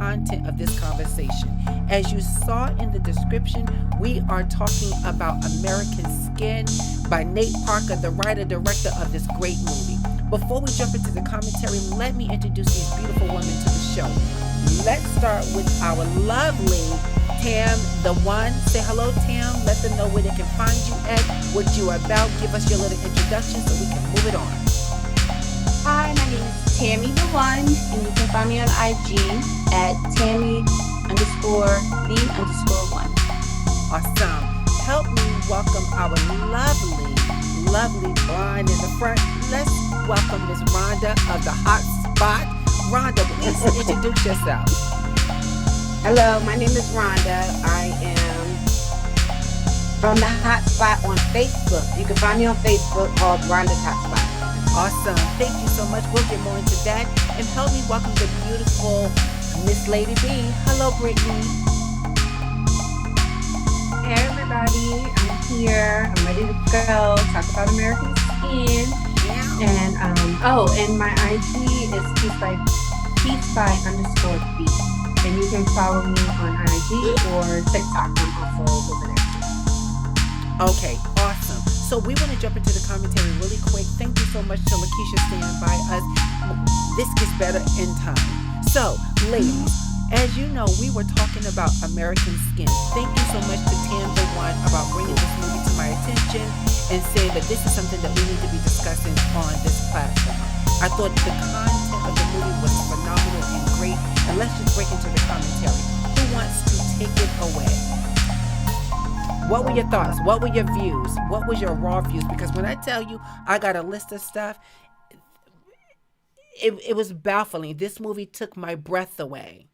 content of this conversation. As you saw in the description, we are talking about American Skin by Nate Parker, the writer director of this great movie. Before we jump into the commentary, let me introduce these beautiful women to the show. Let's start with our lovely Tam, the one. Say hello, Tam. Let them know where they can find you at, what you are about. Give us your little introduction so we can move it on. Hi, my name is Tammy the One, and you can find me on IG at Tammy_the_one. Awesome. Help me welcome our lovely, lovely blonde in the front. Let's welcome Miss Rhonda of the Hot Spot. Rhonda, please introduce yourself. Hello, my name is Rhonda. I am from the Hot Spot on Facebook. You can find me on Facebook called Rhonda's Hot Spot. Awesome. Thank you so much. We'll get more into that. And help me welcome the beautiful Miss Lady B. Hello, Brittany. Hey everybody, I'm here. I'm ready to go. Talk about American Skin. Yeah. And and my IG is peace by_B. And you can follow me on IG or TikTok. I'm also over there. Okay, awesome. So we want to jump into the commentary really quick. Thank you so much to Lakeisha staying by us. This gets better in time. So, ladies, as you know, we were talking about American Skin. Thank you so much to Tam the One about bringing this movie to my attention and saying that this is something that we need to be discussing on this platform. I thought the content of the movie was phenomenal and great. And let's just break into the commentary. Who wants to take it away? What were your thoughts? What were your views? What was your raw views? Because when I tell you I got a list of stuff, it was baffling. This movie took my breath away.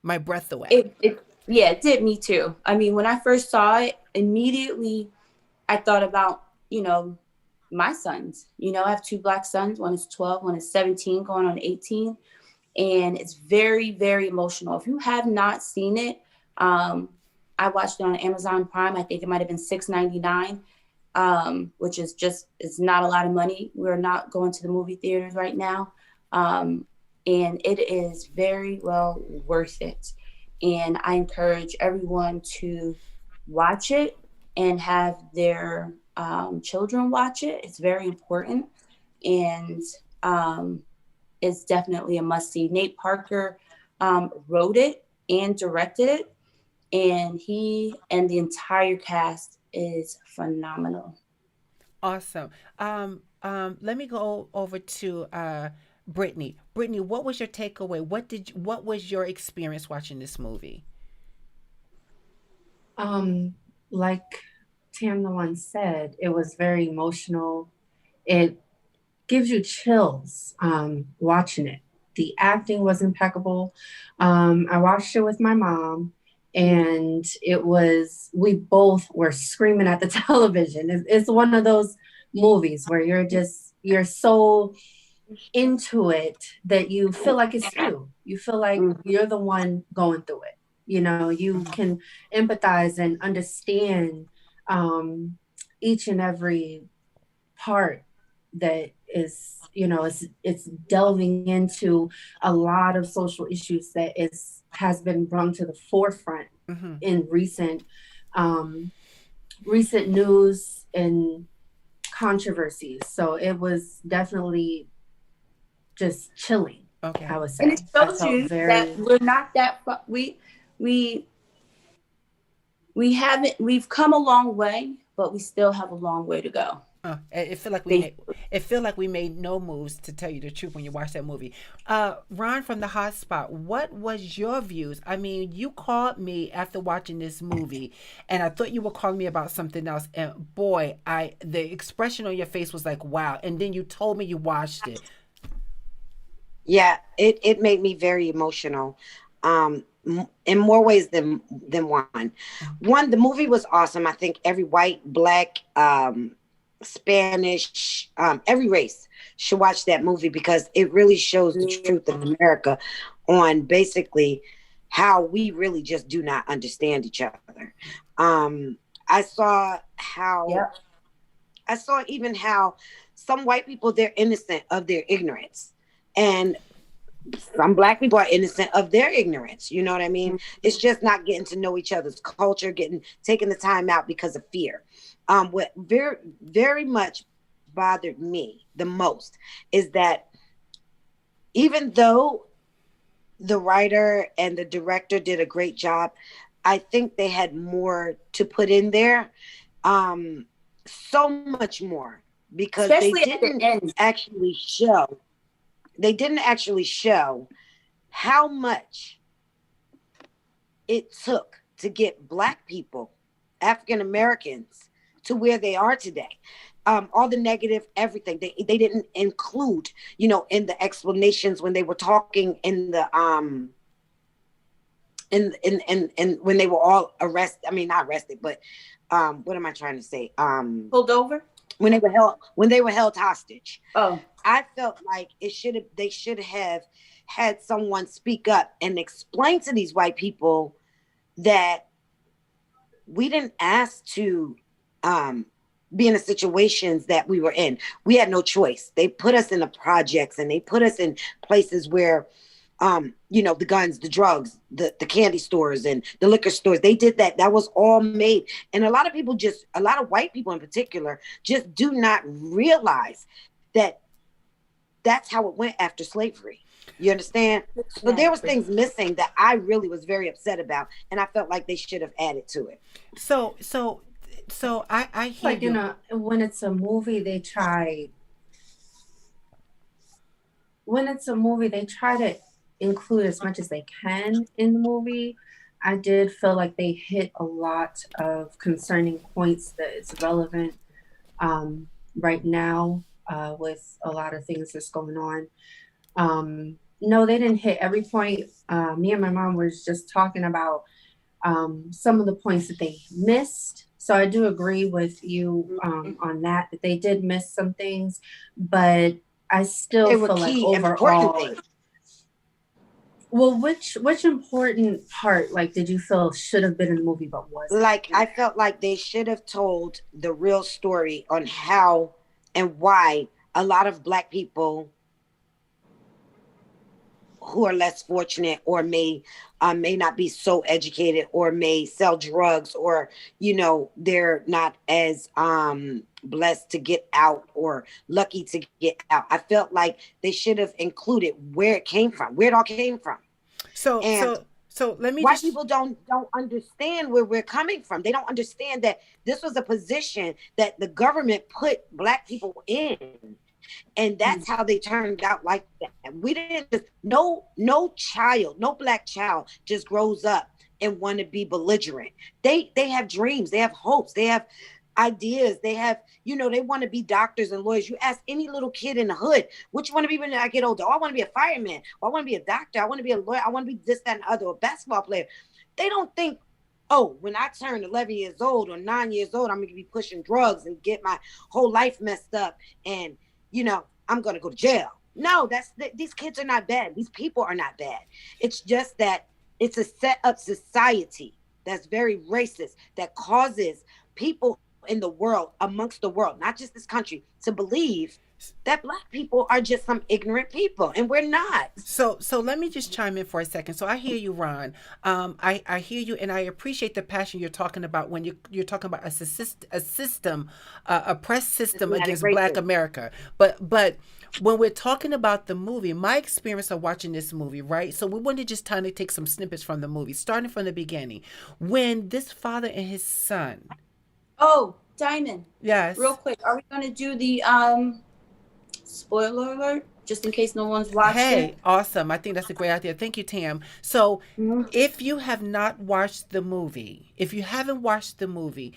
My breath away. It did me too. I mean, when I first saw it, immediately I thought about, my sons. I have two black sons. One is 12, one is 17, going on 18. And it's very, very emotional. If you have not seen it, I watched it on Amazon Prime. I think it might have been $6.99, which is it's not a lot of money. We're not going to the movie theaters right now. And it is very well worth it. And I encourage everyone to watch it and have their children watch it. It's very important. And it's definitely a must-see. Nate Parker wrote it and directed it. And he and the entire cast is phenomenal. Awesome. Let me go over to Brittany. Brittany, what was your takeaway? What was your experience watching this movie? Like Tam the One said, it was very emotional. It gives you chills watching it. The acting was impeccable. I watched it with my mom, and we both were screaming at the television. It's one of those movies where you're so into it that you feel like it's you. You feel like you're the one going through it. You can empathize and understand each and every part that is, it's delving into a lot of social issues that has been brought to the forefront in recent news and controversies. So it was definitely just chilling. Okay. I would say. And it shows you that we're not that we've come a long way, but we still have a long way to go. It feel like we made no moves, to tell you the truth, when you watch that movie. Ron from the Hot Spot, what was your views? I mean, you called me after watching this movie, and I thought you were calling me about something else. And boy, the expression on your face was like, wow. And then you told me you watched it. Yeah, it made me very emotional. In more ways than one. One, the movie was awesome. I think every white, black, Spanish, every race should watch that movie, because it really shows the truth of America on basically how we really just do not understand each other. I saw even how some white people, they're innocent of their ignorance. And some black people are innocent of their ignorance. You know what I mean? It's just not getting to know each other's culture, taking the time out because of fear. What very, very much bothered me the most is that even though the writer and the director did a great job, I think they had more to put in there. So much more, because Especially at the end. They didn't actually show how much it took to get black people, African Americans, to where they are today. All the negative, everything they didn't include, in the explanations when they were talking in the in when they were all arrested. I mean, not arrested, but what am I trying to say? Pulled over? When they were held hostage. Oh. I felt like they should have had someone speak up and explain to these white people that we didn't ask to be in the situations that we were in. We had no choice. They put us in the projects, and they put us in places where the guns, the drugs, the candy stores and the liquor stores, they did that. That was all made. And a lot of white people in particular, just do not realize that that's how it went after slavery. You understand? So there was things missing that I really was very upset about, and I felt like they should have added to it. So I hear Like you. when it's a movie, they try. When it's a movie, they try to include as much as they can in the movie. I did feel like they hit a lot of concerning points that is relevant right now with a lot of things that's going on. No, they didn't hit every point. Me and my mom was just talking about some of the points that they missed. So I do agree with you on that they did miss some things, but I still feel like overall. Well, which important part did you feel should have been in the movie but wasn't? Like, I felt like they should have told the real story on how and why a lot of black people who are less fortunate or may not be so educated or may sell drugs, or they're not as blessed to get out or lucky to get out. I felt like they should have included where it came from, where it all came from. So let me white people don't understand where we're coming from. They don't understand that this was a position that the government put black people in. And that's how they turned out like that. We didn't just, no black child just grows up and want to be belligerent. They have dreams, they have hopes, they have ideas, they have, they want to be doctors and lawyers. You ask any little kid in the hood, what you want to be when I get older? Oh, I want to be a fireman. Or I want to be a doctor. I want to be a lawyer. I want to be this, that, and other, a basketball player. They don't think, oh, when I turn 11 years old or 9 years old, I'm going to be pushing drugs and get my whole life messed up. And I'm going to go to jail. No, these kids are not bad. These people are not bad. It's just that it's a set up society that's very racist, that causes people in the world, amongst the world, not just this country, to believe that black people are just some ignorant people, and we're not. So let me just chime in for a second. So I hear you, Ron. I hear you, and I appreciate the passion you're talking about when you're talking about a system, oppressed system against Black America. But when we're talking about the movie, my experience of watching this movie, right? So we want to just kind of take some snippets from the movie, starting from the beginning, when this father and his son. Oh, Diamond. Yes. Real quick, are we going to do the spoiler alert, just in case no one's watched it? Hey, awesome. I think that's a great idea. Thank you, Tam. So if you have not watched the movie, if you haven't watched the movie,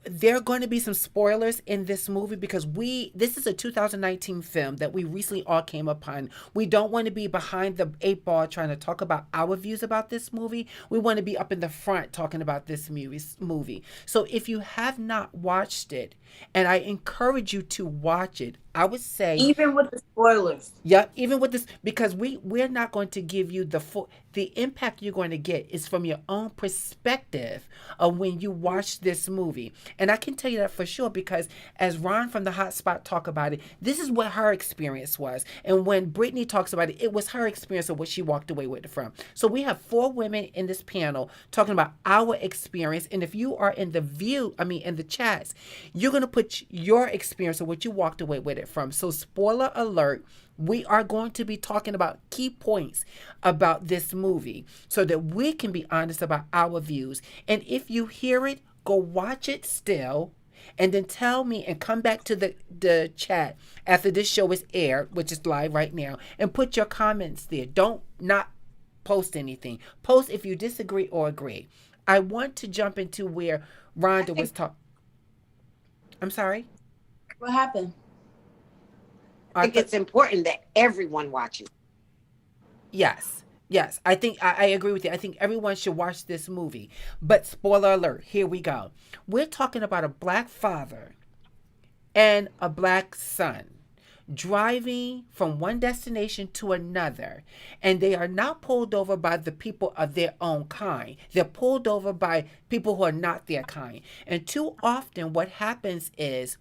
there are going to be some spoilers in this movie because this is a 2019 film that we recently all came upon. We don't want to be behind the 8 ball trying to talk about our views about this movie. We want to be up in the front talking about this movie. So if you have not watched it, and I encourage you to watch it, I would say even with the spoilers. Yeah, even with this, because we're not going to give you the impact you're going to get is from your own perspective of when you watch this movie. And I can tell you that for sure because as Ron from the Hot Spot talk about it, this is what her experience was. And when Brittany talks about it, it was her experience of what she walked away with it from. So we have 4 women in this panel talking about our experience. And if you are in the in the chats, you're going to put your experience of what you walked away with it from. So spoiler alert, we are going to be talking about key points about this movie so that we can be honest about our views. And if you hear it, go watch it still and then tell me and come back to the chat after this show is aired, which is live right now, and put your comments there. Don't not post anything. Post if you disagree or agree. I want to jump into where Rhonda was talking. I'm sorry? What happened? I think it's important that everyone watches. Yes. I think I agree with you. I think everyone should watch this movie. But spoiler alert, here we go. We're talking about a black father and a black son driving from one destination to another, and they are not pulled over by the people of their own kind. They're pulled over by people who are not their kind. And too often what happens is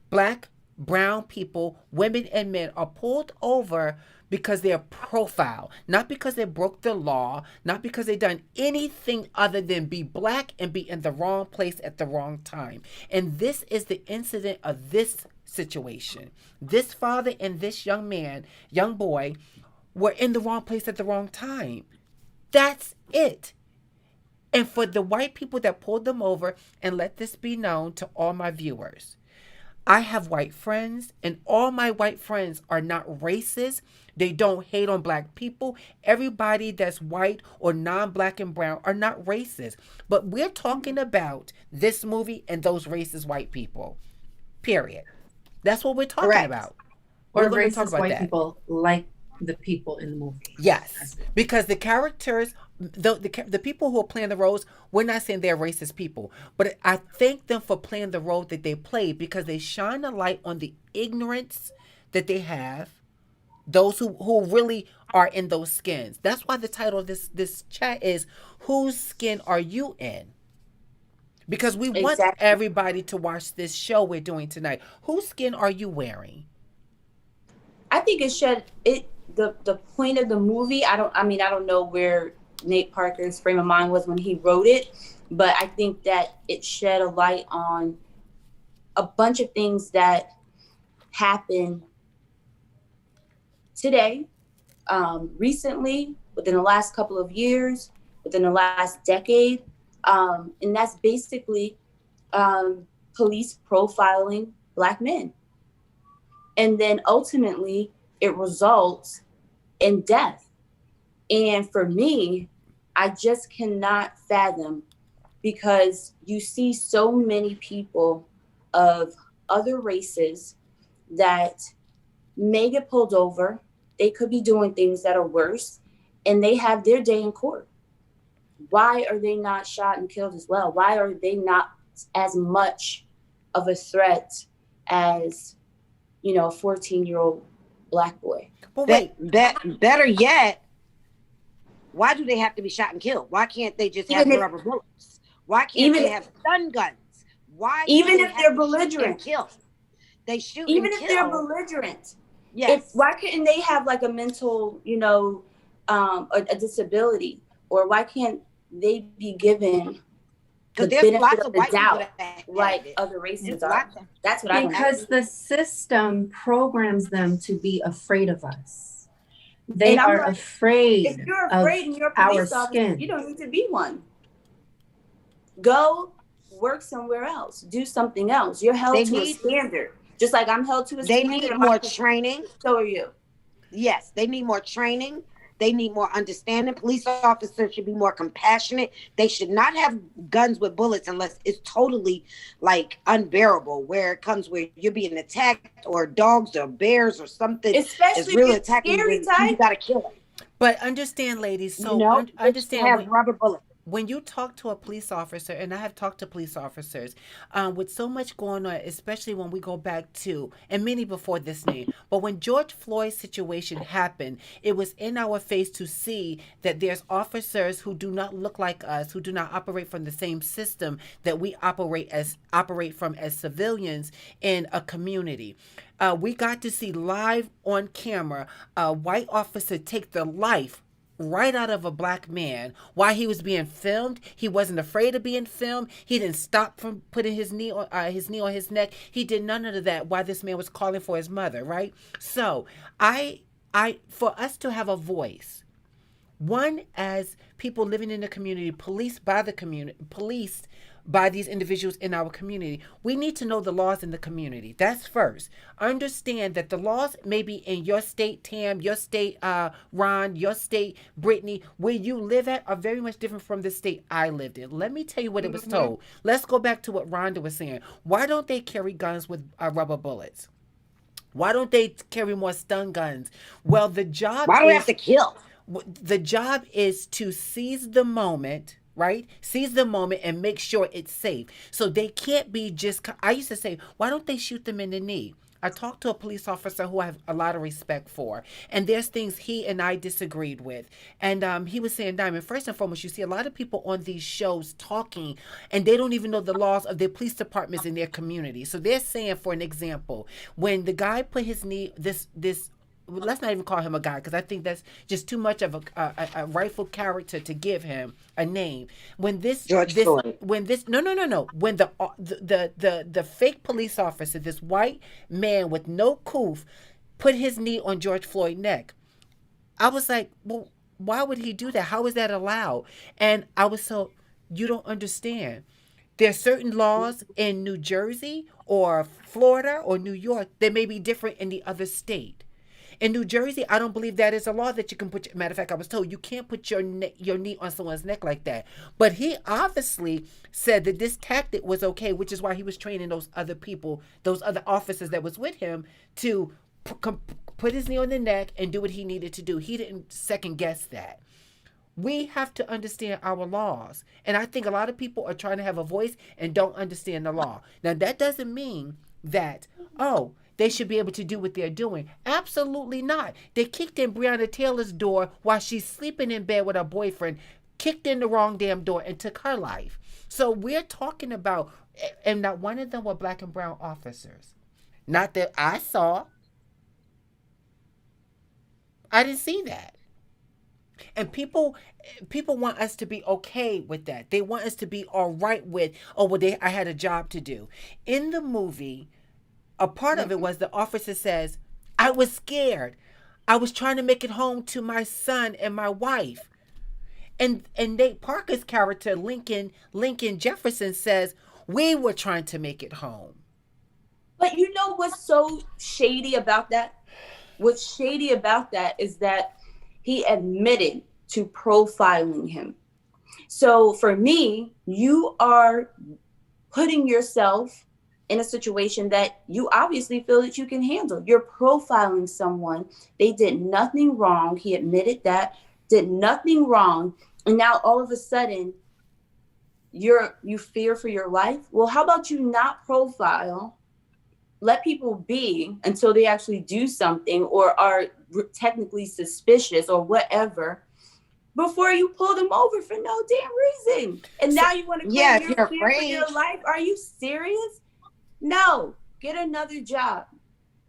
black, brown people, women and men are pulled over because they're profiled, not because they broke the law, not because they done anything other than be black and be in the wrong place at the wrong time. And this is the incident of this situation. This father and this young boy, were in the wrong place at the wrong time. That's it. And for the white people that pulled them over, and let this be known to all my viewers, I have white friends, and all my white friends are not racist. They don't hate on black people. Everybody that's white or non-black and brown are not racist. But we're talking about this movie and those racist white people. Period. That's what we're talking about. Or racist white people like the people in the movie. Yes, because the characters, the people who are playing the roles, we're not saying they're racist people, but I thank them for playing the role that they play because they shine a light on the ignorance that they have, those who really are in those skins. That's why the title of this chat is "Whose Skin Are You In?" Because we want everybody to watch this show we're doing tonight. Whose skin are you wearing? I think the point of the movie, I don't know where Nate Parker's frame of mind was when he wrote it, but I think that it shed a light on a bunch of things that happen today, recently, within the last couple of years, within the last decade. And that's basically police profiling Black men. And then ultimately it results in death. And for me, I just cannot fathom, because you see so many people of other races that may get pulled over. They could be doing things that are worse, and they have their day in court. Why are they not shot and killed as well? Why are they not as much of a threat as, a 14-year-old Black boy? But wait, better yet, why do they have to be shot and killed? Why can't they just have rubber bullets? Why can't they have stun guns? Why? Even if they're belligerent, kill. They shoot. Even if they're belligerent, yes. Why couldn't they have like a mental, a disability, or why can't they be given the benefit of the doubt like other races are? That's what I want. Because the system programs them to be afraid of us. They are afraid. If you're afraid and you're a police officer, you don't need to be one. Go work somewhere else. Do something else. You're held to a standard. Just like I'm held to a standard. They need more training. So are you. Yes, they need more training. They need more understanding. Police officers should be more compassionate. They should not have guns with bullets unless it's totally unbearable, where it comes where you're being attacked, or dogs or bears or something. Especially is really attacking you. You gotta kill it. But understand, ladies. So understand. Have rubber bullets. when you talk to a police officer, and I have talked to police officers, with so much going on, especially when we go back to, and many before this name, but when George Floyd's situation happened, it was in our face to see that there's officers who do not look like us, who do not operate from the same system that we operate from as civilians in a community. We got to see live on camera a white officer take the life right out of a black man while he was being filmed. He wasn't afraid of being filmed. He didn't stop from putting his knee on his neck. He did none of that while this man was calling for his mother, right? So I for us to have a voice, one, as people living in the community, policed by these individuals in our community, we need to know the laws in the community. That's first. Understand that the laws may be in your state, Tam, your state, Ron, your state, Brittany, where you live at, are very much different from the state I lived in. Let me tell you what it was told. Let's go back to what Rhonda was saying. Why don't they carry guns with rubber bullets? Why don't they carry more stun guns? Well, Why do we have to kill? the job is to seize the moment, right? Seize the moment and make sure it's safe. So they can't be just, I used to say, why don't they shoot them in the knee? I talked to a police officer who I have a lot of respect for, and there's things he and I disagreed with. And he was saying, Diamond, first and foremost, you see a lot of people on these shows talking, and they don't even know the laws of their police departments in their community. So they're saying, for an example, when the guy put his knee, this let's not even call him a guy, because I think that's just too much of a rightful character to give him a name. When George Floyd. when this no, when the fake police officer, this white man with no coof, put his knee on George Floyd's neck, I was like, well, why would he do that? How is that allowed? And I was so, you don't understand. There's certain laws in New Jersey or Florida or New York that may be different in the other state. In New Jersey, I don't believe that is a law that you can put. Matter of fact, I was told you can't put your knee on someone's neck like that. But he obviously said that this tactic was okay, which is why he was training those other people, those other officers that was with him, to put his knee on the neck and do what he needed to do. He didn't second guess that. We have to understand our laws. And I think a lot of people are trying to have a voice and don't understand the law. Now, that doesn't mean that, oh, they should be able to do what they're doing. Absolutely not. They kicked in Breonna Taylor's door while she's sleeping in bed with her boyfriend, kicked in the wrong damn door and took her life. So we're talking about, and not one of them were black and brown officers. Not that I saw. I didn't see that. And people want us to be okay with that. They want us to be all right with, oh, well, I had a job to do. In the movie, a part of it was the officer says, I was scared. I was trying to make it home to my son and my wife. And Nate Parker's character, Lincoln Jefferson, says, we were trying to make it home. But you know what's so shady about that? What's shady about that is that he admitted to profiling him. So for me, you are putting yourself in a situation that you obviously feel that you can handle. You're profiling someone. They did nothing wrong. He admitted that, did nothing wrong. And now all of a sudden, you fear for your life. Well, how about you not profile? Let people be until they actually do something or are technically suspicious or whatever before you pull them over for no damn reason. And now you want to claim your fear for your life? Are you serious? No, get another job.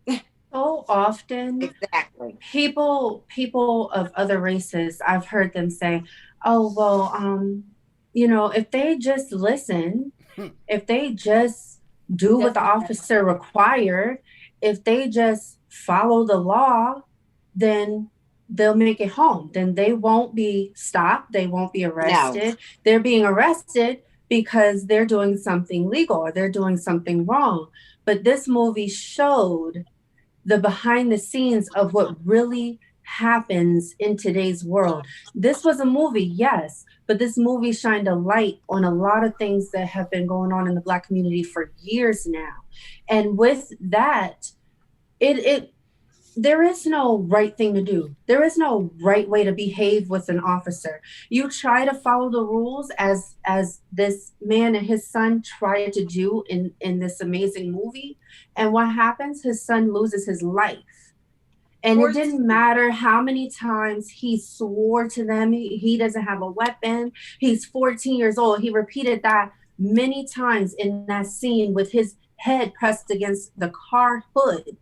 So often, Exactly. People of other races, I've heard them say, oh, well, if they just listen, if they just do what the officer required, if they just follow the law, then they'll make it home. Then they won't be stopped. They won't be arrested. No. They're being arrested because they're doing something legal or they're doing something wrong. But this movie showed the behind the scenes of what really happens in today's world. This was a movie, yes, but this movie shined a light on a lot of things that have been going on in the Black community for years now. And with that, it there is no right thing to do. There is no right way to behave with an officer. You try to follow the rules as this man and his son tried to do in this amazing movie. And what happens? His son loses his life. And it didn't matter how many times he swore to them he doesn't have a weapon. He's 14 years old. He repeated that many times in that scene with his head pressed against the car hood,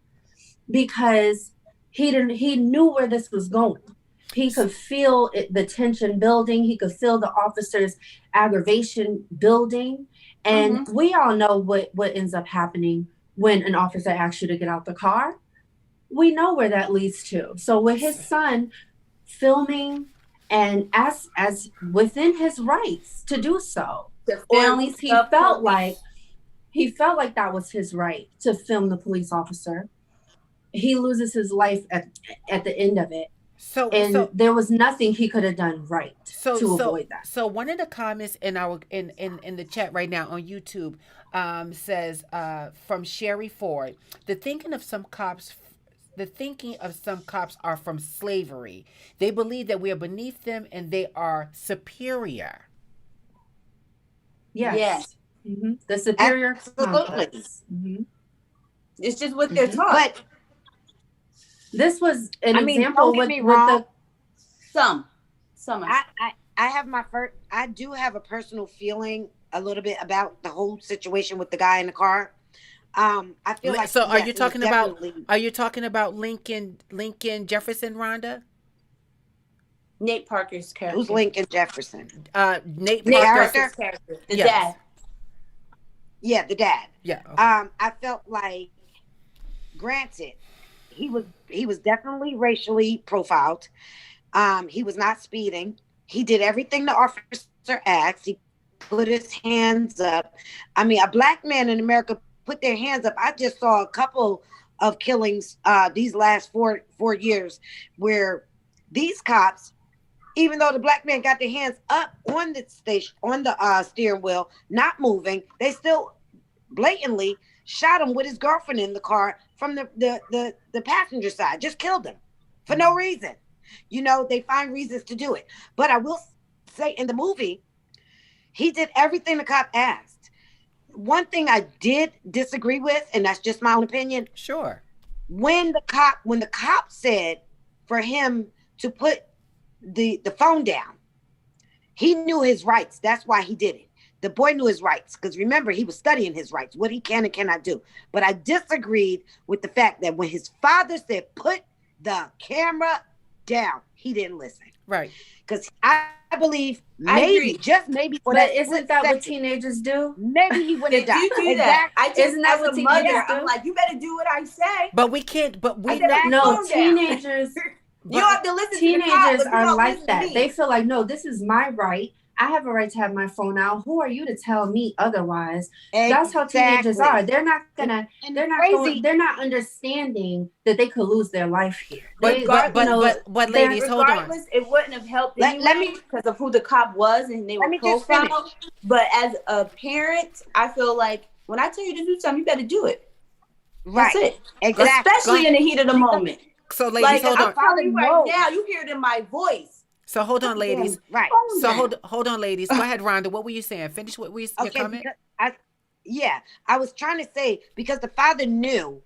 because he knew where this was going. He could feel the tension building. He could feel the officer's aggravation building. And we all know what ends up happening when an officer asks you to get out the car. We know where that leads to. So with his son filming, and as within his rights to do so, or at least he felt like that was his right to film the police officer, he loses his life at the end of it. So there was nothing he could have done right to avoid that. So one of the comments in our in the chat right now on YouTube says from Sherry Ford, the thinking of some cops are from slavery. They believe that we are beneath them and they are superior. Yes. Mm-hmm. The superior complex. Mm-hmm. It's just what they're taught. But this was an example with the some. I do have a personal feeling a little bit about the whole situation with the guy in the car. I feel like. So, are you talking about Lincoln Jefferson, Rhonda? Nate Parker's character. Who's Lincoln Jefferson? Nate Parker's character. The dad. Yeah, the dad. Yeah. Okay. I felt like, granted, he was definitely racially profiled. He was not speeding. He did everything the officer asked. He put his hands up. I mean, a black man in America put their hands up. I just saw a couple of killings these last four years where these cops, even though the black man got their hands up on the station, on the steering wheel, not moving, they still blatantly shot him with his girlfriend in the car from the passenger side. Just killed him for no reason. You know, they find reasons to do it. But I will say, in the movie, he did everything the cop asked. One thing I did disagree with, and that's just my own opinion. Sure. When the cop said for him to put the phone down, he knew his rights. That's why he did it. The boy knew his rights, because remember, he was studying his rights, what he can and cannot do. But I disagreed with the fact that when his father said, put the camera down, he didn't listen. Right. Because I believe maybe, just maybe. But isn't that what teenagers do? Maybe he wouldn't die. Do that. Isn't that what teenagers do? I'm like, you better do what I say. But we can't. But we no teenagers. You have to listen. Teenagers are like that. They feel like, no, this is my right. I have a right to have my phone out. Who are you to tell me otherwise? Exactly. That's how teenagers are. They're not gonna. They're not understanding that they could lose their life here. But ladies, hold on. It wouldn't have helped anyway because of who the cop was and they were profiled. But as a parent, I feel like when I tell you to do something, you better do it. Right. That's it. Exactly. Especially in the heat of the moment. So, ladies, hold on. I'm telling you right now, you hear it in my voice. So hold on, ladies. Right. So hold on, ladies. Go ahead, Rhonda. What were you saying? Finish what were your comment? I was trying to say, because the father knew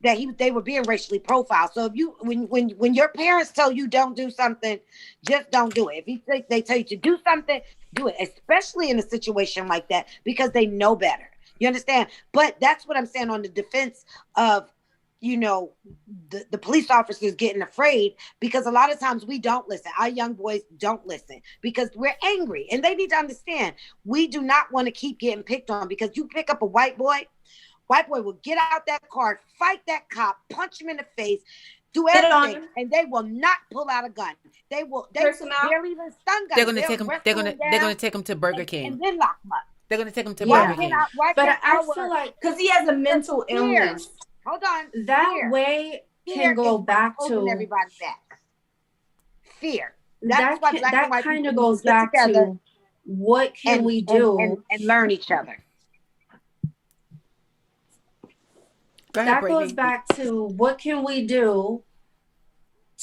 that they were being racially profiled. So if you when your parents tell you don't do something, just don't do it. If they tell you to do something, do it, especially in a situation like that, because they know better. You understand? But that's what I'm saying on the defense of, you know, the police officers getting afraid, because a lot of times we don't listen. Our young boys don't listen because we're angry, and they need to understand we do not want to keep getting picked on, because you pick up a white boy will get out that car, fight that cop, punch him in the face, do everything, and they will not pull out a gun. They barely even stun guns. They're gonna take him. They're gonna take him to Burger King and then lock him up. They're gonna take him to Burger King. But I feel like, because he has a mental illness. Hold on. That way can go back to everybody's back. Fear. That kind of goes back to what can we do and learn each other. That goes back to what can we do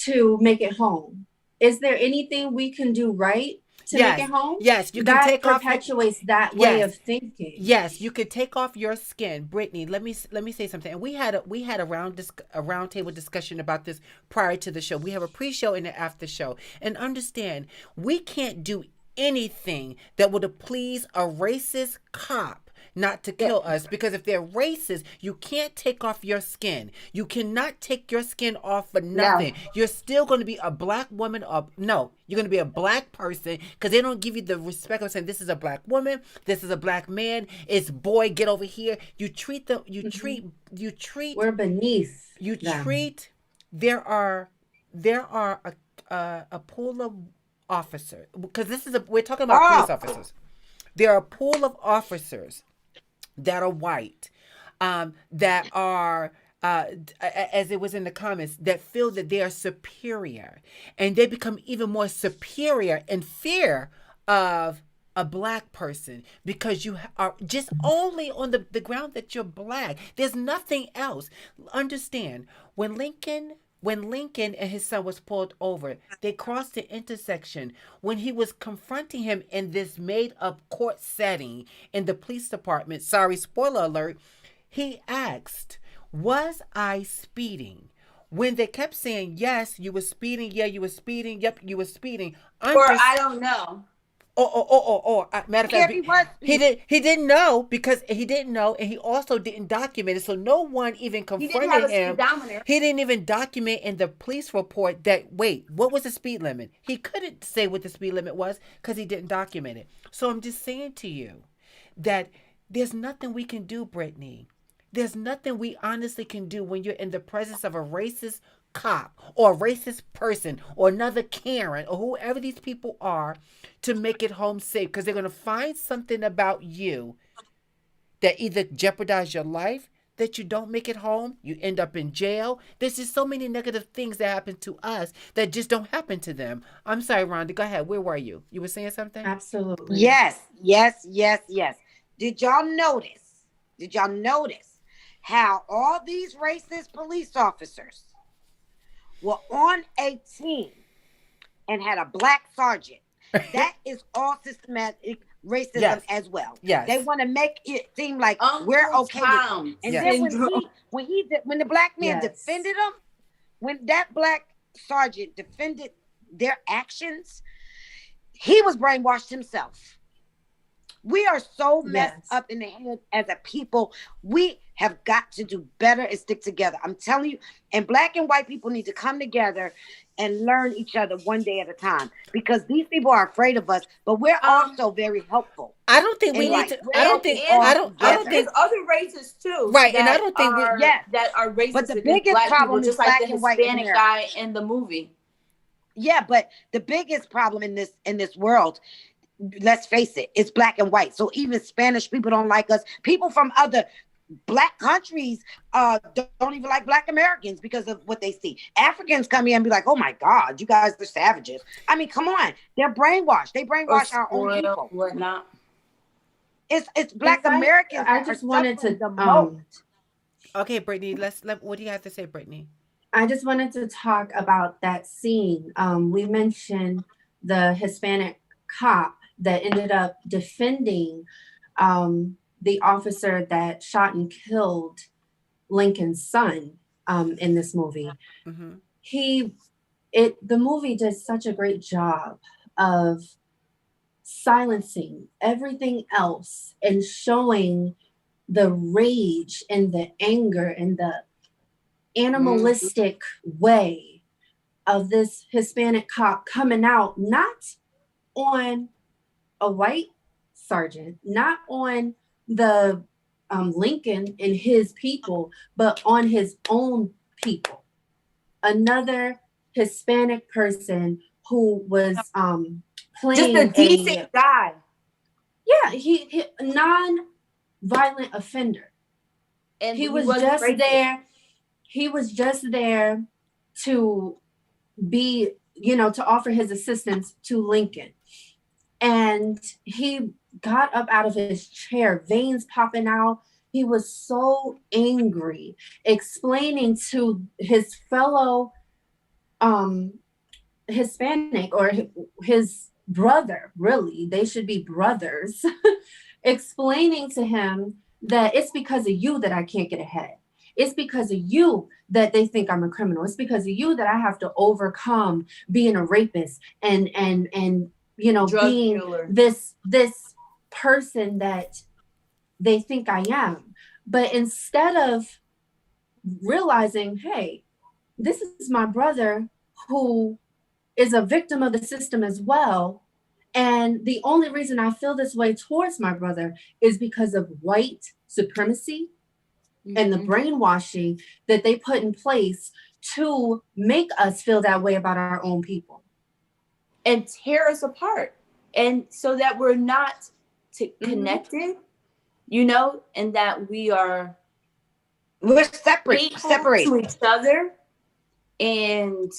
to make it home. Is there anything we can do right to make it home? Yes, you can that take off. Perpetuates that way of thinking. Yes, you could take off your skin, Brittany. Let me say something. And we had a round table discussion about this prior to the show. We have a pre-show and an after show, and understand we can't do anything that would please a racist cop not to kill us, because if they're racist, you can't take off your skin. You cannot take your skin off for nothing. No. You're still going to be a black woman, or no, you're going to be a black person, because they don't give you the respect of saying this is a black woman, this is a black man, it's boy, get over here. You treat them, you treat we're beneath you them. Treat there are a pool of officers, because we're talking about police officers. There are a pool of officers that are white, that are, as it was in the comments, that feel that they are superior, and they become even more superior in fear of a black person, because you are just only on the ground that you're black. There's nothing else. Understand, when Lincoln and his son was pulled over, they crossed the intersection. When he was confronting him in this made-up court setting in the police department, sorry, spoiler alert, he asked, was I speeding? When they kept saying, yes, you were speeding, yeah, you were speeding, yep, you were speeding. Or I don't know. Matter of fact, he didn't know, because he didn't know, and he also didn't document it, so no one even confronted him. He didn't even document in the police report that, wait, what was the speed limit? He couldn't say what the speed limit was because he didn't document it. So I'm just saying to you that there's nothing we can do, Brittany. There's nothing we honestly can do when you're in the presence of a racist cop or a racist person or another Karen or whoever these people are, to make it home safe, because they're going to find something about you that either jeopardize your life, that you don't make it home, you end up in jail. There's just so many negative things that happen to us that just don't happen to them. I'm sorry, Rhonda, go ahead. Where were you? You were saying something? Absolutely. Yes. Did y'all notice how all these racist police officers were on a team and had a black sergeant? That is all systematic racism as well. Yes. They want to make it seem like we're okay with it. And then when the black man defended them, when that black sergeant defended their actions, he was brainwashed himself. We are so messed up in the head as a people. We have got to do better and stick together. I'm telling you, and black and white people need to come together and learn each other one day at a time, because these people are afraid of us, but we're also very helpful. I don't think we need to. I don't think there's other races too. Right, and I don't think that are racist. But the biggest problem is just black like the and white Hispanic guy in the movie. Yeah, but the biggest problem in this world, let's face it, it's black and white. So even Spanish people don't like us. People from other black countries don't even like black Americans because of what they see. Africans come here and be like, oh my God, you guys are savages. I mean, come on. They're brainwashed. They brainwash our own people. Whatnot. It's black Americans. I just wanted to Okay, Brittany, what do you have to say, Brittany? I just wanted to talk about that scene. We mentioned the Hispanic cop that ended up defending the officer that shot and killed Lincoln's son in this movie. Mm-hmm. The movie did such a great job of silencing everything else and showing the rage and the anger and the animalistic way of this Hispanic cop coming out, not on a white sergeant, not on the Lincoln and his people, but on his own people. Another Hispanic person who was playing just a decent guy. Yeah, he non-violent offender. And he was just there. He was just there to be, to offer his assistance to Lincoln. And he got up out of his chair, veins popping out. He was so angry, explaining to his fellow Hispanic, or his brother, really, they should be brothers, explaining to him that it's because of you that I can't get ahead. It's because of you that they think I'm a criminal. It's because of you that I have to overcome being a rapist and you know, Drug being dealer. this person that they think I am. But instead of realizing, hey, this is my brother who is a victim of the system as well. And the only reason I feel this way towards my brother is because of white supremacy and the brainwashing that they put in place to make us feel that way about our own people. And tear us apart. And so that we're not connected, you know, and that we're separate to each other, and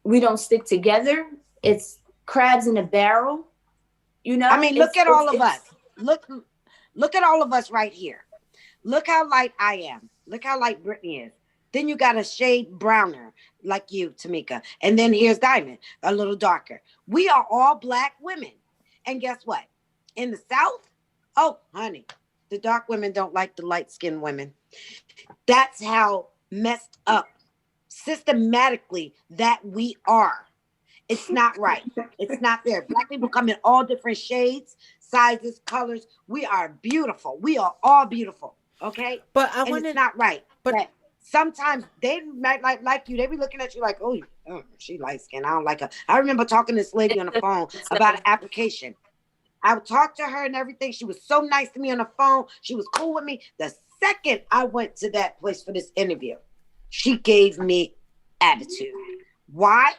we don't stick together. It's crabs in a barrel, you know. I mean, look at all of us. Look at all of us right here. Look how light I am. Look how light Brittany is. Then you got a shade browner like you, Tamika. And then here's Diamond, a little darker. We are all Black women. And guess what? In the South, oh, honey, the dark women don't like the light-skinned women. That's how messed up systematically that we are. It's not right. It's not fair. Black people come in all different shades, sizes, colors. We are beautiful. We are all beautiful. Okay? But it's not right. But sometimes they might like you. They be looking at you like, oh, she light skinned. I don't like her. I remember talking to this lady on the phone about an application. I would talk to her and everything. She was so nice to me on the phone. She was cool with me. The second I went to that place for this interview, she gave me attitude. Why?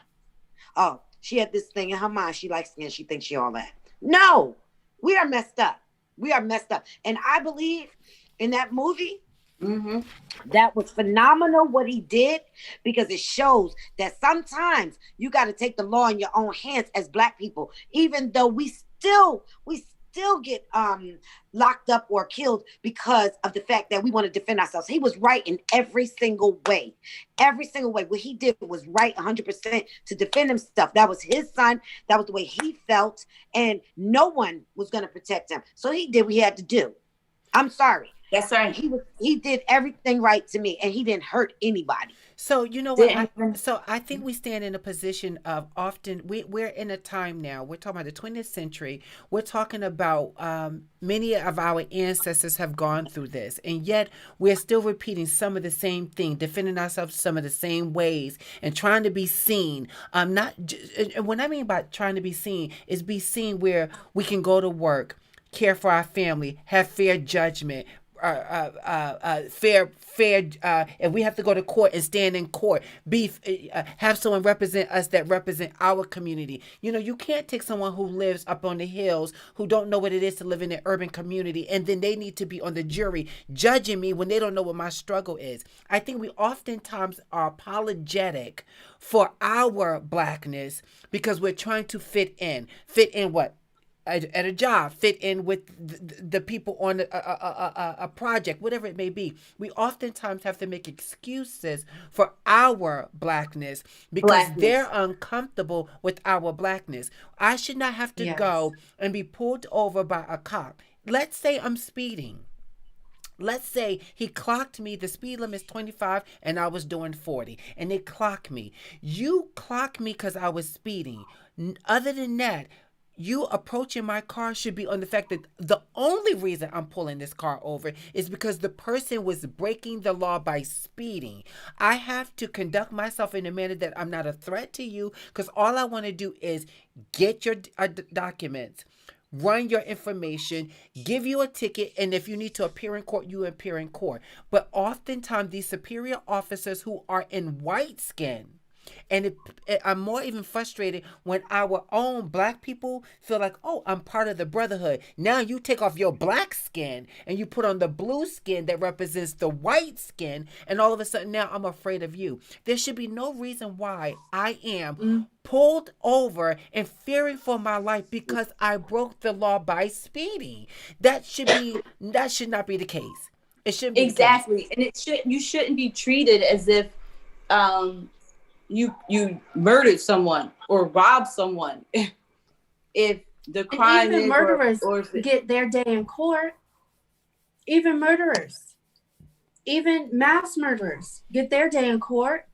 Oh, she had this thing in her mind. She likes skin. She thinks she all that. No, we are messed up. We are messed up. And I believe in that movie, that was phenomenal what he did, because it shows that sometimes you got to take the law in your own hands as Black people, even though we still get locked up or killed because of the fact that we want to defend ourselves. He was right in every single way. Every single way. What he did was right 100% to defend himself. That was his son. That was the way he felt. And no one was going to protect him. So he did what he had to do. I'm sorry. That's right. He did everything right to me, and he didn't hurt anybody. So you know what? I think we stand in a position of often we're in a time now. We're talking about the 20th century. We're talking about many of our ancestors have gone through this, and yet we're still repeating some of the same thing, defending ourselves some of the same ways, and trying to be seen. Not what I mean by trying to be seen is be seen where we can go to work, care for our family, have fair judgment. Fair. If we have to go to court and stand in court, have someone represent us that represent our community. You know, you can't take someone who lives up on the hills, who don't know what it is to live in an urban community, and then they need to be on the jury judging me when they don't know what my struggle is. I think we oftentimes are apologetic for our Blackness because we're trying to fit in. Fit in what? At a job, fit in with the people on a project, whatever it may be. We oftentimes have to make excuses for our Blackness because they're uncomfortable with our Blackness. I should not have to go and be pulled over by a cop. Let's say I'm speeding. Let's say he clocked me. The speed limit is 25 and I was doing 40 and they clock me. You clock me because I was speeding. Other than that, you approaching my car should be on the fact that the only reason I'm pulling this car over is because the person was breaking the law by speeding. I have to conduct myself in a manner that I'm not a threat to you, because all I want to do is get your documents, run your information, give you a ticket, and if you need to appear in court, you appear in court. But oftentimes these superior officers who are in white skin, and I'm more even frustrated when our own Black people feel like, oh, I'm part of the brotherhood. Now you take off your Black skin and you put on the blue skin that represents the white skin, and all of a sudden now I'm afraid of you. There should be no reason why I am pulled over and fearing for my life because I broke the law by speeding. That should not be the case. It shouldn't be exactly, and you shouldn't be treated as if you murdered someone or robbed someone. If the crime even is murderers or if it, get their day in court. Even murderers, even mass murderers get their day in court.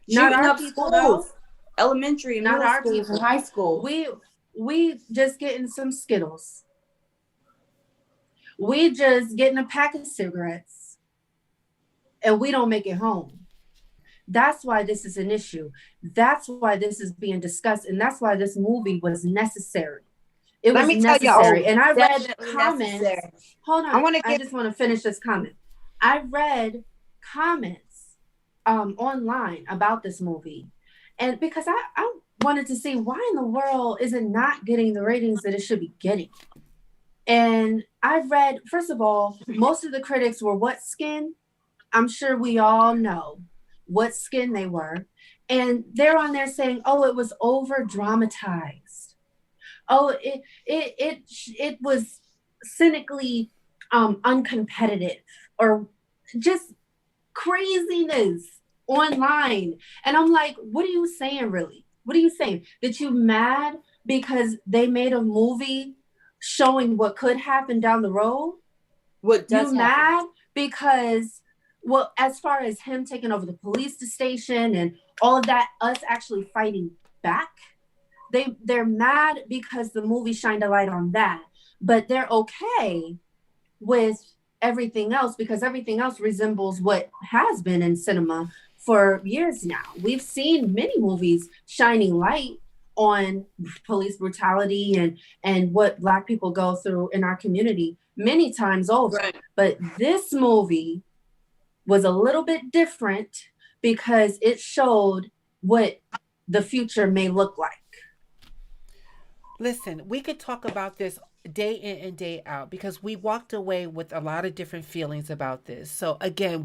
Not shooting our up people though. schools, elementary and Not middle our schools people. and high school. We just getting some Skittles. We just getting a pack of cigarettes, and we don't make it home. That's why this is an issue. That's why this is being discussed, and that's why this movie was necessary. It Let was me tell y'all. necessary. And I read Definitely comments. necessary. Hold on. I I just want to finish this comment. I read comments online about this movie. And because I wanted to see why in the world is it not getting the ratings that it should be getting. And I read, first of all, most of the critics were what skin? I'm sure we all know what skin they were. And they're on there saying, oh, it was over dramatized. Oh, it was cynically uncompetitive, or just craziness online. And I'm like, what are you saying, really? What are you saying? That you mad because they made a movie showing what could happen down the road? What does you happen? mad because, well, as far as him taking over the police station and all of that, us actually fighting back, they're mad because the movie shined a light on that, but they're okay with everything else because everything else resembles what has been in cinema for years now. We've seen many movies shining light on police brutality and what Black people go through in our community many times over. Right. But this movie was a little bit different because it showed what the future may look like. Listen, we could talk about this day in and day out because we walked away with a lot of different feelings about this. So again,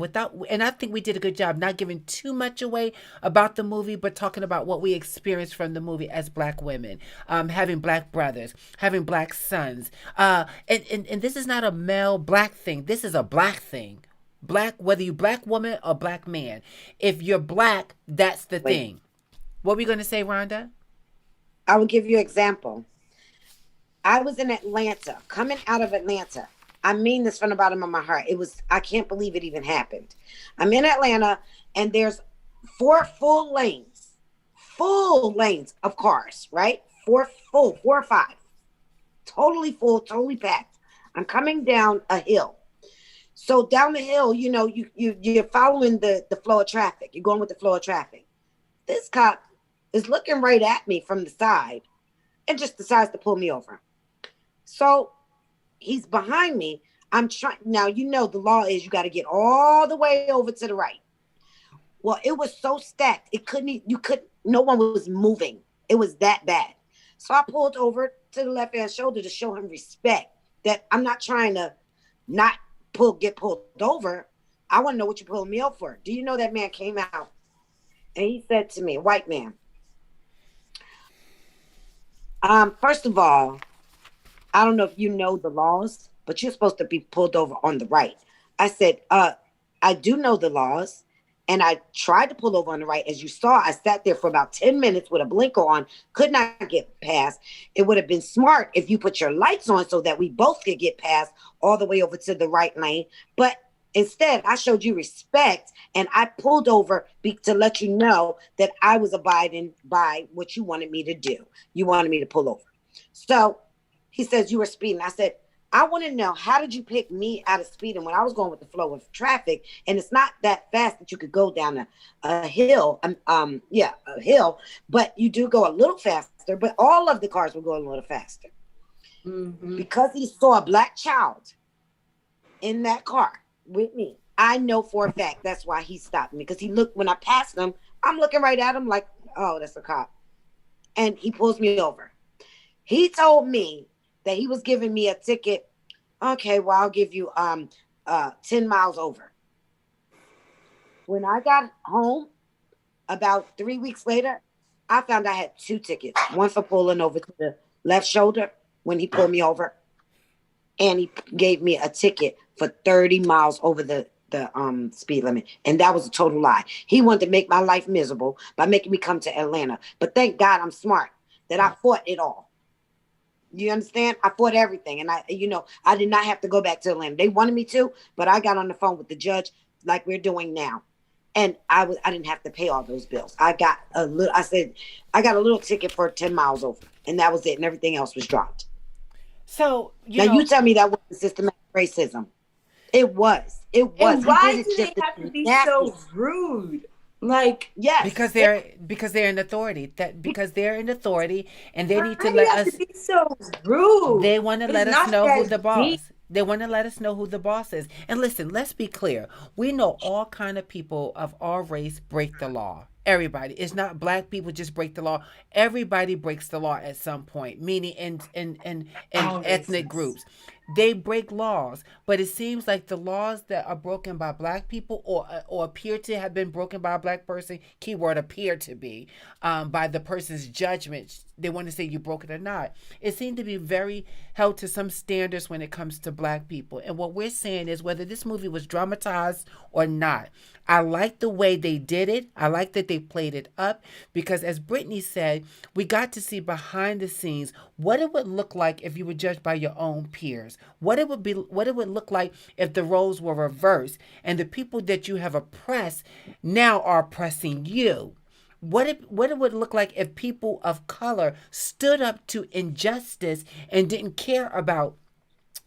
and I think we did a good job not giving too much away about the movie, but talking about what we experienced from the movie as Black women, having Black brothers, having Black sons. And this is not a male Black thing. This is a Black thing. Black, whether you're Black woman or Black man. If you're Black, that's the thing. What were we going to say, Rhonda? I will give you an example. I was in Atlanta, coming out of Atlanta. I mean this from the bottom of my heart. I can't believe it even happened. I'm in Atlanta and there's 4 full lanes of cars, right? 4 or 5. Totally full, totally packed. I'm coming down a hill. So down the hill, you know, you're following the flow of traffic. You're going with the flow of traffic. This cop is looking right at me from the side and just decides to pull me over. So he's behind me. I'm trying. Now, you know, the law is you got to get all the way over to the right. Well, it was so stacked. No one was moving. It was that bad. So I pulled over to the left-hand shoulder to show him respect, that I'm not trying to not get pulled over. I want to know what you're pulling me over for. Do you know that man came out and he said to me, a white man, first of all, I don't know if you know the laws, but you're supposed to be pulled over on the right. I said, I do know the laws. And I tried to pull over on the right. As you saw, I sat there for about 10 minutes with a blinker on, could not get past. It would have been smart if you put your lights on so that we both could get past all the way over to the right lane. But instead, I showed you respect and I pulled over to let you know that I was abiding by what you wanted me to do. You wanted me to pull over. So he says, you were speeding. I said, I want to know, how did you pick me out of speeding when I was going with the flow of traffic? And it's not that fast that you could go down a hill, a hill, but you do go a little faster, but all of the cars were going a little faster. Mm-hmm. Because he saw a Black child in that car with me. I know for a fact that's why he stopped me, because he looked, when I passed him, I'm looking right at him like, oh, that's a cop. And he pulls me over. He told me that he was giving me a ticket. Okay, well, I'll give you 10 miles over. When I got home about 3 weeks later, I found I had 2 tickets. One for pulling over to the left shoulder when he pulled me over. And he gave me a ticket for 30 miles over the speed limit, and that was a total lie. He wanted to make my life miserable by making me come to Atlanta. But thank God I'm smart that I fought it all. You understand? I fought everything, and I did not have to go back to Atlanta. They wanted me to, but I got on the phone with the judge like we're doing now, and I didn't have to pay all those bills. I got a little. I said I got a little ticket for 10 miles over, and that was it, and everything else was dropped. So you tell me that wasn't systematic racism. It was. It was. And why do they have to be so rude? Like, yes, because they're in authority. Because they're in authority, and they need to why let do you have us. to be so rude. They want to It's let us not know who that the boss. deep. They want to let us know who the boss is. And listen, let's be clear. We know all kind of people of our race break the law. Everybody. It's not black people just break the law. Everybody breaks the law at some point, meaning in All ethnic races. groups. They break laws, but it seems like the laws that are broken by black people or appear to have been broken by a black person, keyword appear to be, by the person's judgment. They want to say you broke it or not. It seemed to be very held to some standards when it comes to black people. And what we're saying is whether this movie was dramatized or not, I like the way they did it. I like that they played it up because, as Brittany said, we got to see behind the scenes what it would look like if you were judged by your own peers. What it would look like if the roles were reversed and the people that you have oppressed now are oppressing you. What it would look like if people of color stood up to injustice and didn't care about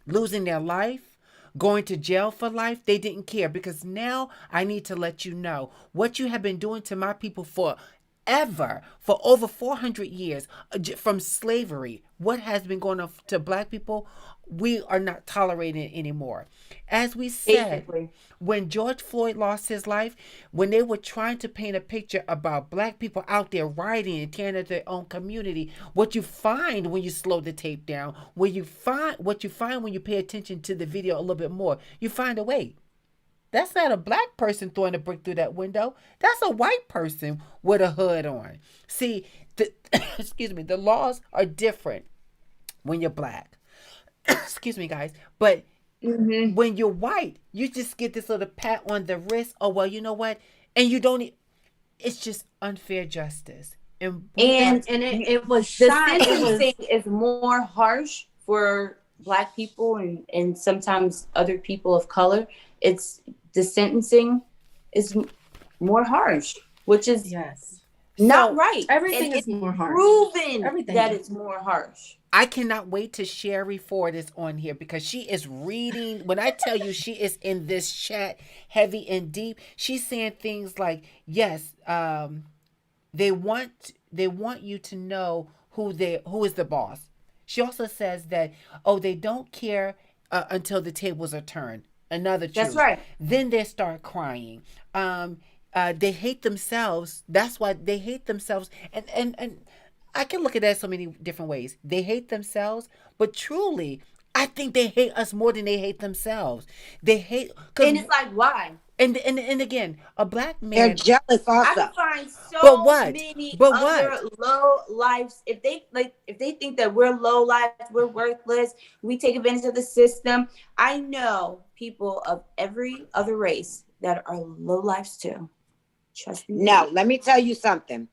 losing their life, going to jail for life. They didn't care because now I need to let you know what you have been doing to my people for over 400 years from slavery. What has been going on to black people, we are not tolerating it anymore. As we said, Basically. when George Floyd lost his life, when they were trying to paint a picture about black people out there rioting and tearing at their own community, what you find when you slow the tape down, what you find when you pay attention to the video a little bit more, you find a way. That's not a black person throwing a brick through that window. That's a white person with a hood on. See, excuse me, the laws are different when you're black. Excuse me, guys. But when you're white, you just get this little pat on the wrist. Oh, well, you know what? And you don't, it's just unfair justice. And it was the shot. sentencing is more harsh for black people and sometimes other people of color. The sentencing is more harsh, which is not right. Everything is more harsh. Proven Everything. that it's more harsh. I cannot wait till Sherry Ford is on here because she is reading. When I tell you she is in this chat heavy and deep, she's saying things like, yes, they want you to know who is the boss. She also says that, they don't care until the tables are turned. Another truth. That's right. Then they start crying. They hate themselves. That's why they hate themselves. And I can look at that so many different ways. They hate themselves, but truly, I think they hate us more than they hate themselves. They hate, and it's like, why? And again, a black man. They're jealous also. I find so many other low lives. If they think that we're low lives, we're worthless, we take advantage of the system. I know people of every other race that are low lives too. Trust me. No, let me tell you something.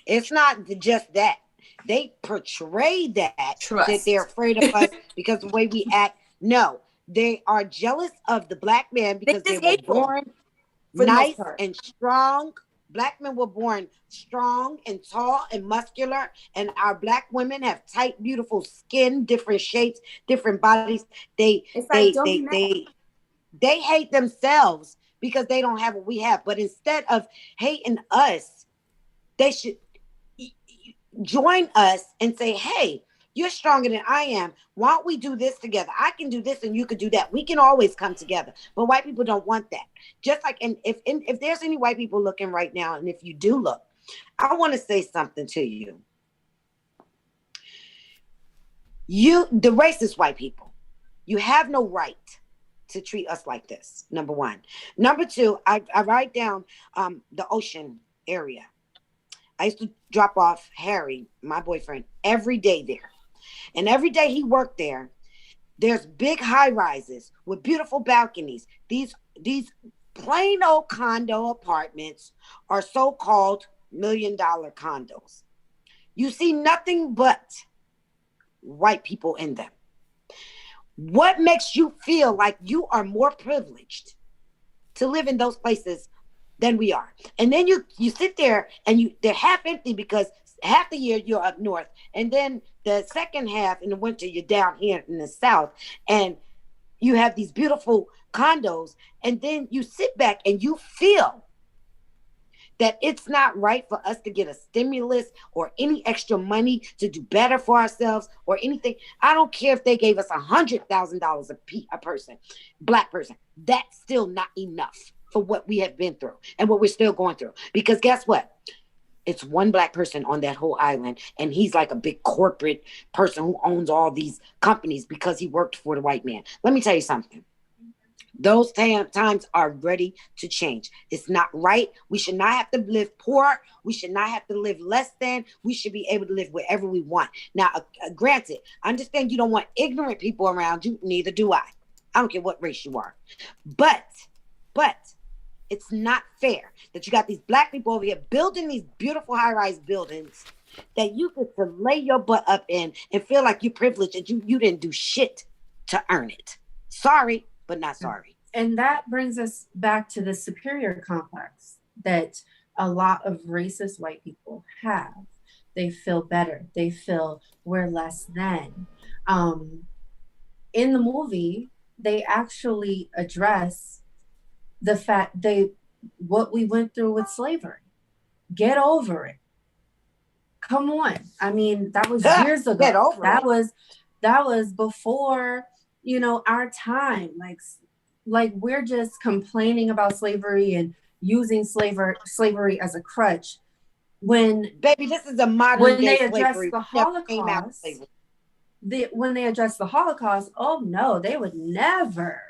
It's not just that. They portray that they're afraid of us because the way we act. No, they are jealous of the black man because they were born nice and strong. Black men were born strong and tall and muscular, and our black women have tight, beautiful skin, different shapes, different bodies. They hate themselves because they don't have what we have. But instead of hating us, they should join us and say, hey, you're stronger than I am. Why don't we do this together? I can do this and you could do that. We can always come together. But white people don't want that. Just like, and if there's any white people looking right now, and if you do look, I want to say something to you. The racist white people, you have no right to treat us like this, number one. Number two, I write down the ocean area. I used to drop off Harry, my boyfriend, every day there. And every day he worked there, there's big high rises with beautiful balconies. These plain old condo apartments are so-called $1 million condos. You see nothing but white people in them. What makes you feel like you are more privileged to live in those places than we are? And then you sit there and they're half empty because half the year you're up north, and then the second half in the winter you're down here in the south, and you have these beautiful condos, and then you sit back and you feel that it's not right for us to get a stimulus or any extra money to do better for ourselves or anything. I don't care if they gave us $100,000 a person, Black person. That's still not enough for what we have been through and what we're still going through. Because guess what? It's one Black person on that whole island, and he's like a big corporate person who owns all these companies because he worked for the white man. Let me tell you something. Those times are ready to change. It's not right. We should not have to live poor. We should not have to live less than. We should be able to live wherever we want. Now, granted, I understand you don't want ignorant people around you. Neither do I. I don't care what race you are. But it's not fair that you got these Black people over here building these beautiful high-rise buildings that you get to lay your butt up in and feel like you're privileged and you didn't do shit to earn it. Sorry, but not sorry. And that brings us back to the superior complex that a lot of racist white people have. They feel better. They feel we're less than. In the movie, they actually address the fact what we went through with slavery. Get over it. Come on. I mean, that was years ago. Get over it. That was before, our time. Like we're just complaining about slavery and using slavery as a crutch. When baby, this is a modern day they address slavery. the Holocaust, when they address the Holocaust, oh no, they would never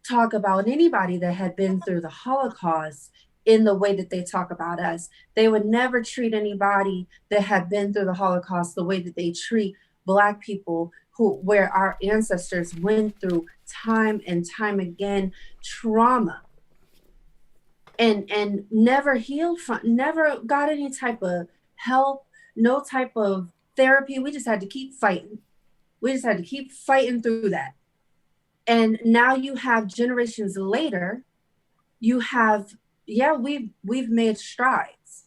talk about anybody that had been through the Holocaust in the way that they talk about us. They would never treat anybody that had been through the Holocaust the way that they treat Black people where our ancestors went through time and time again trauma and never healed from, never got any type of help, no type of therapy. We just had to keep fighting. We just had to keep fighting through that. And now you have generations later, you have, we've made strides,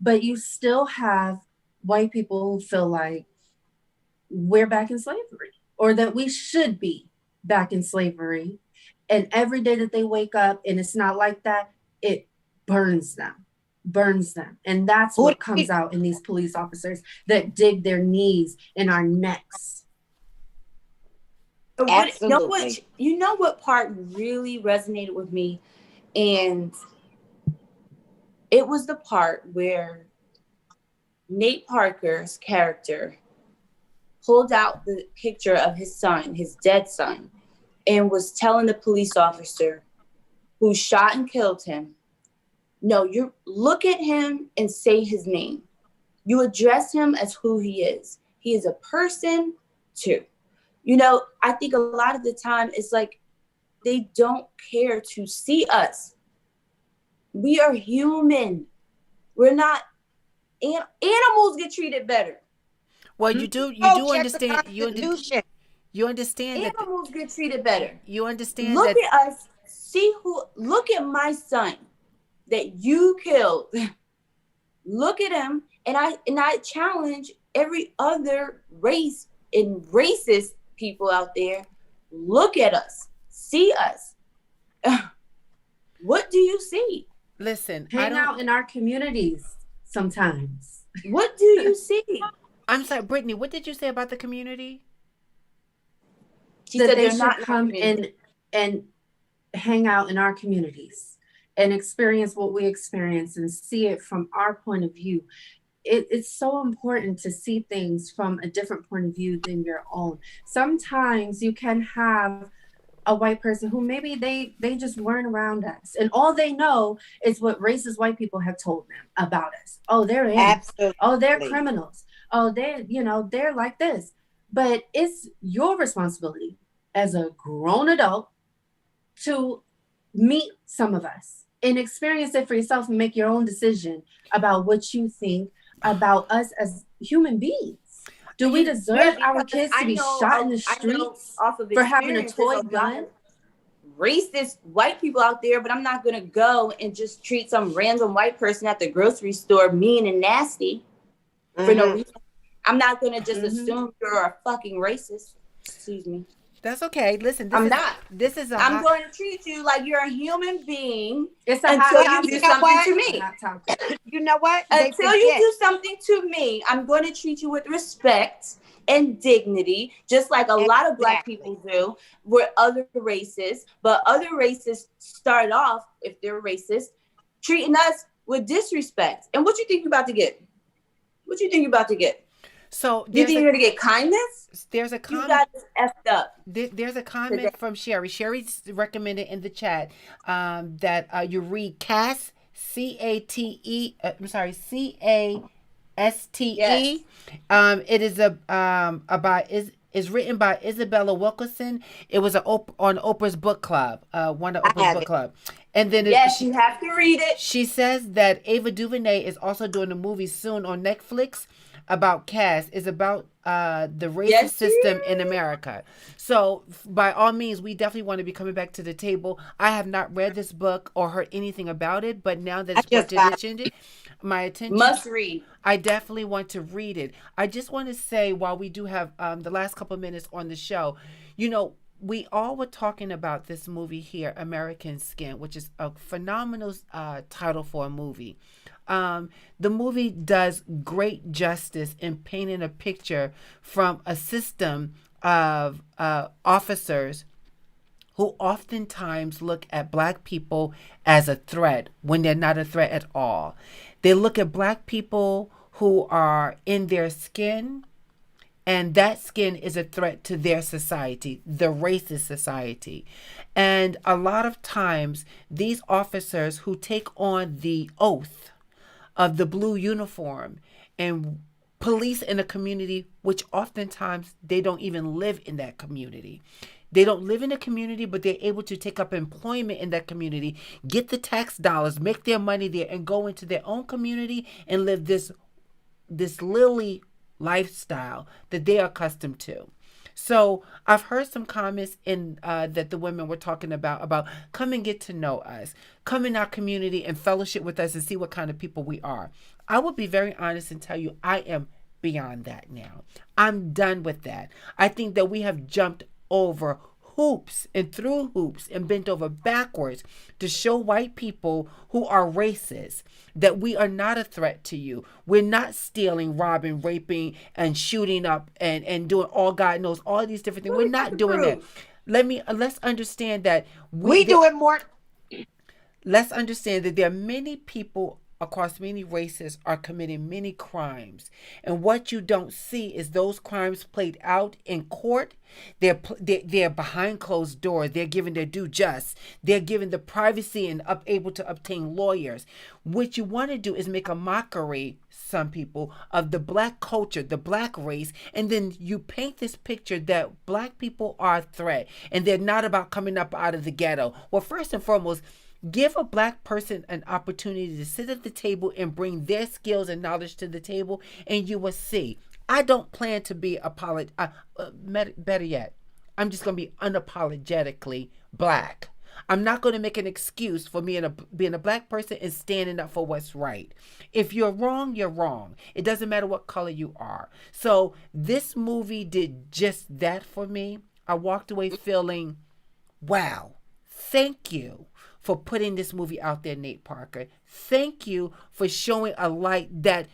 but you still have white people who feel like we're back in slavery or that we should be back in slavery. And every day that they wake up and it's not like that, it burns them. And that's what comes out in these police officers that dig their knees in our necks. Absolutely. You know what part really resonated with me? And it was the part where Nate Parker's character pulled out the picture of his son, his dead son, and was telling the police officer who shot and killed him, no, you look at him and say his name. You address him as who he is. He is a person too. I think a lot of the time it's like they don't care to see us. We are human. We're not, animals get treated better. Well, you do understand. You understand that animals get treated better. You understand look that. Look at us. Look at my son that you killed. Look at him, and I challenge every other race and racist people out there. Look at us. See us. What do you see? Listen, hang out in our communities sometimes. What do you see? I'm sorry, Brittany, what did you say about the community? She said they should come in and hang out in our communities and experience what we experience and see it from our point of view. It's so important to see things from a different point of view than your own. Sometimes you can have a white person who maybe they just weren't around us and all they know is what racist white people have told them about us. Oh, they're in. Absolutely. Oh, they're criminals. Oh, they're like this. But it's your responsibility as a grown adult to meet some of us and experience it for yourself and make your own decision about what you think about us as human beings. Do we deserve our kids to be shot in the streets off of for having a experience, toy there's a lot gun? of racist white people out there, but I'm not gonna go and just treat some random white person at the grocery store mean and nasty for no reason. I'm not gonna just assume you're a fucking racist. Excuse me. That's okay. Listen, I'm not. This is I'm going to treat you like you're a human being It's a until hot you do topic. something to me. Hot topic. You know what? Until you do something to me, I'm going to treat you with respect and dignity, just like a lot of Black people do with other races. But other races start off, if they're racist, treating us with disrespect. And what you think you're about to get? What you think you're about to get? So you think you're going to get kindness? There's a comment. You got effed up. There's a comment from Sherry. Sherry's recommended in the chat that you read Cass, C-A-T-E. I'm sorry, C-A-S-T-E. Yes. It is is written by Isabella Wilkerson. It was on Oprah's book club, one of Oprah's book club. And then yes, you have to read it. She says that Ava DuVernay is also doing a movie soon on Netflix about Cass. Is about the racist system in America. So by all means, we definitely want to be coming back to the table. I have not read this book or heard anything about it, but now that it's my attention, must read. I definitely want to read it. I just want to say, while we do have the last couple of minutes on the show, we all were talking about this movie here, American Skin, which is a phenomenal title for a movie. The movie does great justice in painting a picture from a system of officers who oftentimes look at Black people as a threat when they're not a threat at all. They look at Black people who are in their skin, and that skin is a threat to their society, the racist society. And a lot of times, these officers who take on the oath of the blue uniform and police in a community, which oftentimes they don't even live in that community. They don't live in a community, but they're able to take up employment in that community, get the tax dollars, make their money there, and go into their own community and live this lily lifestyle that they are accustomed to. So I've heard some comments in that the women were talking about come and get to know us, come in our community and fellowship with us and see what kind of people we are. I will be very honest and tell you, I am beyond that now. I'm done with that. I think that we have jumped over hoops and through hoops and bent over backwards to show white people who are racist that we are not a threat to you. We're not stealing, robbing, raping, and shooting up and doing all God knows, all these different things. We're not doing that. Let's understand that we do it more. Let's understand that there are many people across many races are committing many crimes, and what you don't see is those crimes played out in court. They're behind closed doors. They're given their due just. They're given the privacy and able to obtain lawyers. What you want to do is make a mockery, some people, of the Black culture, the Black race, and then you paint this picture that Black people are a threat and they're not about coming up out of the ghetto. Well, first and foremost, give a Black person an opportunity to sit at the table and bring their skills and knowledge to the table, and you will see. I don't plan to be better yet, I'm just going to be unapologetically Black. I'm not going to make an excuse for being a Black person and standing up for what's right. If you're wrong, you're wrong. It doesn't matter what color you are. So this movie did just that for me. I walked away feeling, wow, thank you for putting this movie out there, Nate Parker. Thank you for showing a light that,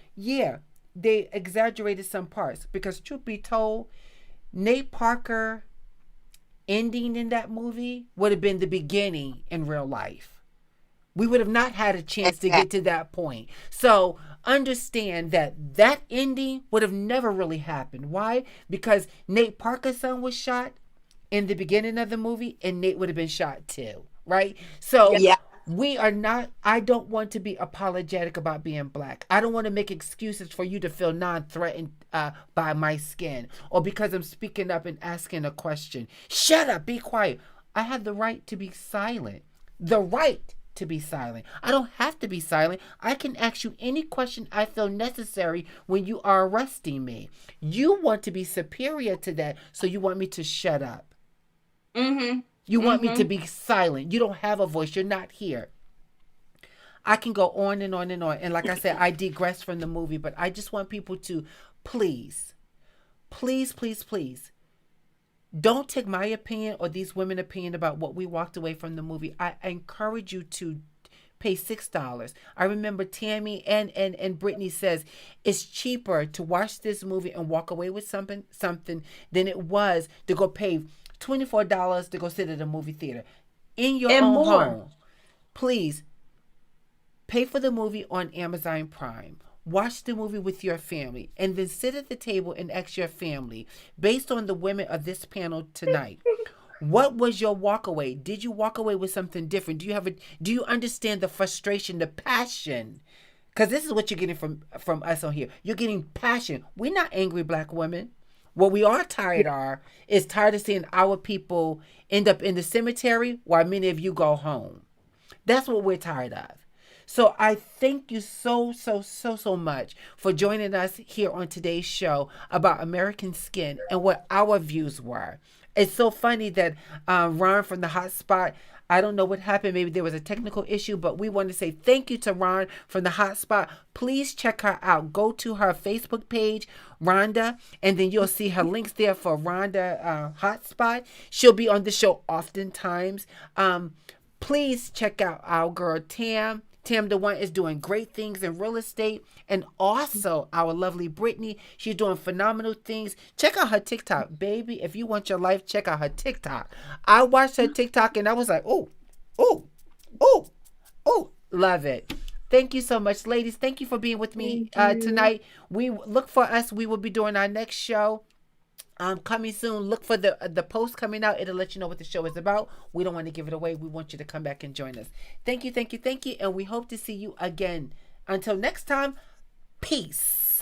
they exaggerated some parts. Because truth be told, Nate Parker ending in that movie would have been the beginning in real life. We would have not had a chance to get to that point. So understand that ending would have never really happened. Why? Because Nate Parker's son was shot in the beginning of the movie, and Nate would have been shot too. Right? So I don't want to be apologetic about being Black. I don't want to make excuses for you to feel non-threatened by my skin or because I'm speaking up and asking a question. Shut up, be quiet. I have the right to be silent. the right to be silent. I don't have to be silent. I can ask you any question I feel necessary when you are arresting me. You want to be superior to that, so you want me to shut up. Mm-hmm. You want me to Mm-hmm. be silent. You don't have a voice. You're not here. I can go on and on and on. And like I said, I digress from the movie, but I just want people to please, please, please, please, don't take my opinion or these women's opinion about what we walked away from the movie. I encourage you to pay $6. I remember Tammy and Brittany says it's cheaper to watch this movie and walk away with something than it was to go pay $24 to go sit at a movie theater in your And own more. home. Please pay for the movie on Amazon Prime. Watch the movie with your family and then sit at the table and ask your family, based on the women of this panel tonight, what was your walk away? Did you walk away with something different? Do you understand the frustration, the passion? Because this is what you're getting from us on here. You're getting passion. We're not angry black women. What we are tired is tired of seeing our people end up in the cemetery while many of you go home. That's what we're tired of. So I thank you so much for joining us here on today's show about American Skin and what our views were. It's so funny that Ron from the Hot Spot, I don't know what happened. Maybe there was a technical issue, but we want to say thank you to Ron from the Hot Spot. Please check her out. Go to her Facebook page, Rhonda, and then you'll see her links there for Rhonda Hotspot. She'll be on the show oftentimes. Please check out our girl Tam. Tam, the one, is doing great things in real estate. And also our lovely Brittany. She's doing phenomenal things. Check out her TikTok. Baby, if you want your life, check out her TikTok. I watched her TikTok and I was like, oh, love it. Thank you so much, ladies. Thank you for being with me tonight. We look for us. We will be doing our next show. Coming soon. Look for the post coming out. It'll let you know what the show is about. We don't want to give it away. We want you to come back and join us. Thank you. And we hope to see you again. Until next time, peace.